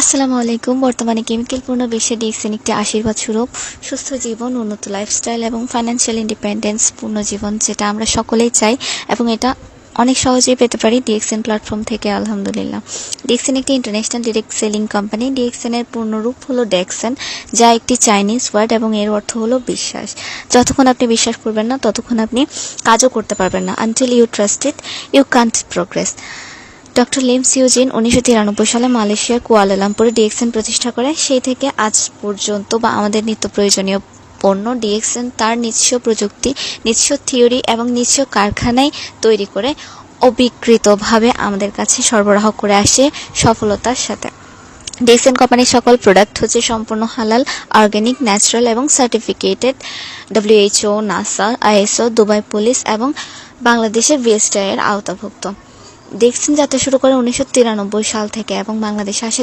আসসালামু আলাইকুম। বর্তমানে কেমিক্যাল পূর্ণ বিশ্বে ডিএক্সএন একটি আশীর্বাদ স্বরূপ সুস্থ জীবন, উন্নত লাইফস্টাইল এবং ফাইন্যান্সিয়াল ইন্ডিপেন্ডেন্স পূর্ণ জীবন, যেটা আমরা সকলেই চাই এবং এটা অনেক সহজেই পেতে পারি ডিএক্সএন প্ল্যাটফর্ম থেকে। আলহামদুলিল্লাহ, ডিএক্সএন একটি international direct selling company. DXN এর পূর্ণরূপ হলো ডেক্সেন, যা একটি চাইনিজ ওয়ার্ড এবং এর অর্থ হলো বিশ্বাস। যতক্ষণ আপনি বিশ্বাস করবেন না, ততক্ষণ আপনি কাজও করতে পারবেন না। Until you trust it, you can't progress. Doctor Lim সিউজিন 1993 সালে মালয়েশিয়ার কুয়ালালামপুরে ডিএক্সএন প্রতিষ্ঠা করে। সেই থেকে আজ পর্যন্ত আমাদের নিত্য প্রয়োজনীয় পণ্য ডিএক্সএন তার নিজস্ব প্রযুক্তি, নিজস্ব থিওরি এবং নিজস্ব কারখানায় তৈরি করে অবিকৃতভাবে আমাদের কাছে সরবরাহ করে আসে সফলতার সাথে। ডিএক্সএন কোম্পানির সকল প্রোডাক্ট হচ্ছে সম্পূর্ণ হালাল, অর্গানিক, ন্যাচারাল এবং সার্টিফিকেটেড, WHO, NASA, ISO, Dubai police এবং বাংলাদেশের VSTI এর আওতাভুক্ত। ডিএক্সএন যাত্রা শুরু করে 1993 সাল থেকে এবং বাংলাদেশে আসে